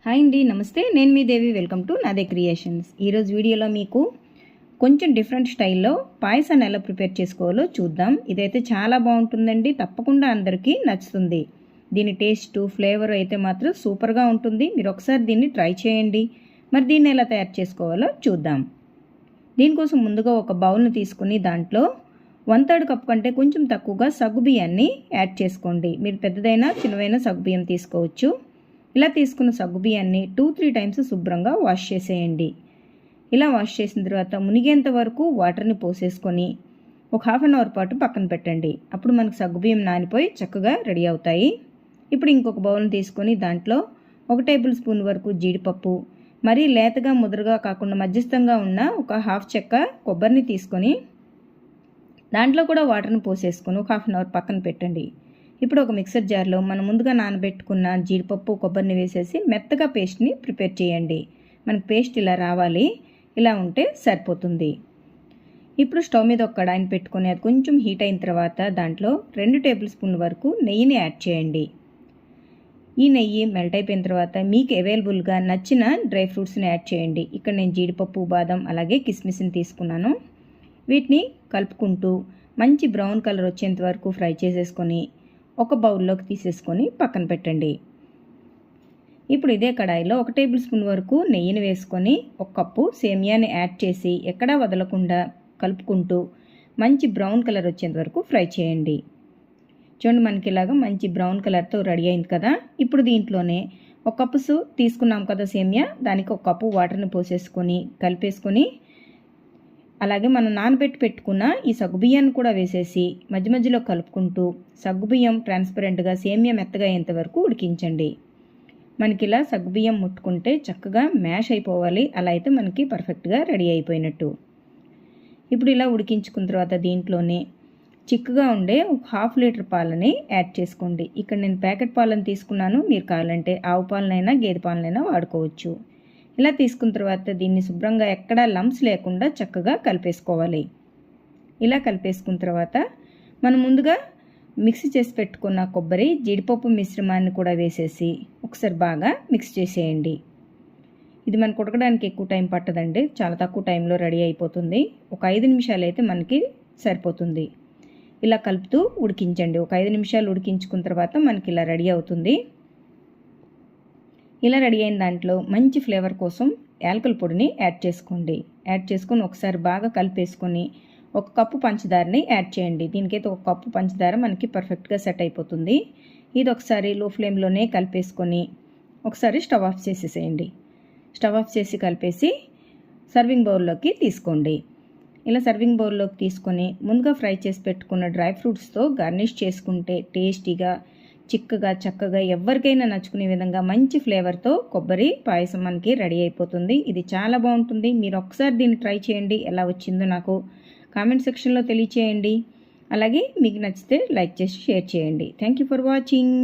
Hi అండి, నమస్తే. నేను మీ దేవి. వెల్కమ్ టు నాదే క్రియేషన్స్. ఈరోజు వీడియోలో మీకు కొంచెం డిఫరెంట్ స్టైల్లో పాయసాన్ని ఎలా ప్రిపేర్ చేసుకోవాలో చూద్దాం. ఇదైతే చాలా బాగుంటుందండి, తప్పకుండా అందరికీ నచ్చుతుంది. దీని టేస్ట్ ఫ్లేవర్ అయితే మాత్రం సూపర్గా ఉంటుంది. మీరు ఒకసారి దీన్ని ట్రై చేయండి. మరి దీన్ని ఎలా తయారు చేసుకోవాలో చూద్దాం. దీనికోసం ముందుగా ఒక బౌల్ని తీసుకుని దాంట్లో 1/3 కప్ కంటే కొంచెం తక్కువగా సగ్గుబియ్యాన్ని యాడ్ చేసుకోండి. మీరు పెద్దదైనా చిన్నవైన సగ్గుబియ్యం తీసుకోవచ్చు. ఇలా తీసుకున్న సగ్గుబియ్యాన్ని 2-3 టైమ్స్ శుభ్రంగా వాష్ చేసేయండి. ఇలా వాష్ చేసిన తర్వాత మునిగేంత వరకు వాటర్ని పోసేసుకొని ఒక 1/2 అవర్ పాటు పక్కన పెట్టండి. అప్పుడు మనకు సగ్గుబియ్యం నానిపోయి చక్కగా రెడీ అవుతాయి. ఇప్పుడు ఇంకొక బౌల్ని తీసుకొని దాంట్లో 1 టేబుల్ స్పూన్ వరకు జీడిపప్పు, మరీ లేతగా ముదరగా కాకుండా మధ్యస్థంగా ఉన్న ఒక 1/2 చెక్క కొబ్బరిని తీసుకొని దాంట్లో కూడా వాటర్ని పోసేసుకొని ఒక 1/2 అవర్ పక్కన పెట్టండి. ఇప్పుడు ఒక మిక్సర్ జార్లో మనం ముందుగా నానబెట్టుకున్న జీడిపప్పు కొబ్బరిని వేసేసి మెత్తగా పేస్ట్ని ప్రిపేర్ చేయండి. మనకు పేస్ట్ ఇలా రావాలి, ఇలా ఉంటే సరిపోతుంది. ఇప్పుడు స్టవ్ మీద ఒక కడాయిని పెట్టుకొని అది కొంచెం హీట్ అయిన తర్వాత దాంట్లో 2 టేబుల్ స్పూన్ల వరకు నెయ్యిని యాడ్ చేయండి. ఈ నెయ్యి మెల్ట్ అయిపోయిన తర్వాత మీకు అవైలబుల్గా నచ్చిన డ్రై ఫ్రూట్స్ని యాడ్ చేయండి. ఇక్కడ నేను జీడిపప్పు, బాదం అలాగే కిస్మిస్ని తీసుకున్నాను. వీటిని కలుపుకుంటూ మంచి బ్రౌన్ కలర్ వచ్చేంత వరకు ఫ్రై చేసేసుకొని ఒక బౌల్లోకి తీసేసుకొని పక్కన పెట్టండి. ఇప్పుడు ఇదే కడాయిలో 1 టేబుల్ స్పూన్ వరకు నెయ్యిని వేసుకొని 1 కప్పు సేమియాని యాడ్ చేసి ఎక్కడా వదలకుండా కలుపుకుంటూ మంచి బ్రౌన్ కలర్ వచ్చేంత వరకు ఫ్రై చేయండి. చూడండి, మనకి ఇలాగా మంచి బ్రౌన్ కలర్తో రెడీ అయింది కదా. ఇప్పుడు దీంట్లోనే 1 కప్పు తీసుకున్నాం కదా సేమియా, దానికి 1 కప్పు వాటర్ని పోసేసుకొని కలిపేసుకొని అలాగే మనం నానబెట్టి పెట్టుకున్న ఈ సగ్గుబియ్యాన్ని కూడా వేసేసి మధ్య మధ్యలో కలుపుకుంటూ సగ్గుబియ్యం ట్రాన్స్పరెంట్గా సేమియా మెత్తగా అయ్యేంత వరకు ఉడికించండి. మనకి ఇలా సగ్గుబియ్యం ముట్టుకుంటే చక్కగా మ్యాష్ అయిపోవాలి, అలా అయితే మనకి పర్ఫెక్ట్గా రెడీ అయిపోయినట్టు. ఇప్పుడు ఇలా ఉడికించుకున్న తర్వాత దీంట్లోనే చిక్కగా ఉండే 1/2 లీటర్ పాలని యాడ్ చేసుకోండి. ఇక్కడ నేను ప్యాకెట్ పాలను తీసుకున్నాను, మీరు కావాలంటే ఆవు పాలనైనా గేదె పాలనైనా వాడుకోవచ్చు. ఇలా తీసుకున్న తర్వాత దీన్ని శుభ్రంగా ఎక్కడా లంప్స్ లేకుండా చక్కగా కలిపేసుకోవాలి. ఇలా కలిపేసుకున్న తర్వాత మనం ముందుగా మిక్సీ చేసి పెట్టుకున్న కొబ్బరి జీడిపప్పు మిశ్రమాన్ని కూడా వేసేసి ఒకసారి బాగా మిక్స్ చేసేయండి. ఇది మనకు ఉడకడానికి ఎక్కువ టైం పట్టదండి, చాలా తక్కువ టైంలో రెడీ అయిపోతుంది. ఒక 5 నిమిషాలు అయితే మనకి సరిపోతుంది. ఇలా కలుపుతూ ఉడికించండి. ఒక 5 నిమిషాలు ఉడికించుకున్న తర్వాత మనకి ఇలా రెడీ అవుతుంది. ఇలా రెడీ అయిన దాంట్లో మంచి ఫ్లేవర్ కోసం యాలకుల పొడిని యాడ్ చేసుకోండి. యాడ్ చేసుకొని ఒకసారి బాగా కలిపేసుకొని 1 కప్పు పంచదారని యాడ్ చేయండి. దీనికైతే 1 కప్పు పంచదార మనకి పర్ఫెక్ట్గా సెట్ అయిపోతుంది. ఇది ఒకసారి లో ఫ్లేమ్లోనే కలిపేసుకొని ఒకసారి స్టవ్ ఆఫ్ చేసేసేయండి. స్టవ్ ఆఫ్ చేసి కలిపేసి సర్వింగ్ బౌల్లోకి తీసుకోండి. ఇలా సర్వింగ్ బౌల్లోకి తీసుకొని ముందుగా ఫ్రై చేసి పెట్టుకున్న డ్రై ఫ్రూట్స్తో గార్నిష్ చేసుకుంటే టేస్టీగా చిక్కగా చక్కగా ఎవరికైనా నచ్చుకునే విధంగా మంచి ఫ్లేవర్తో కొబ్బరి పాయసం మనకి రెడీ అయిపోతుంది. ఇది చాలా బాగుంటుంది. మీరు ఒకసారి దీన్ని ట్రై చేయండి. ఎలా వచ్చిందో నాకు కామెంట్ సెక్షన్లో తెలియచేయండి. అలాగే మీకు నచ్చితే లైక్ చేసి షేర్ చేయండి. Thank you for watching.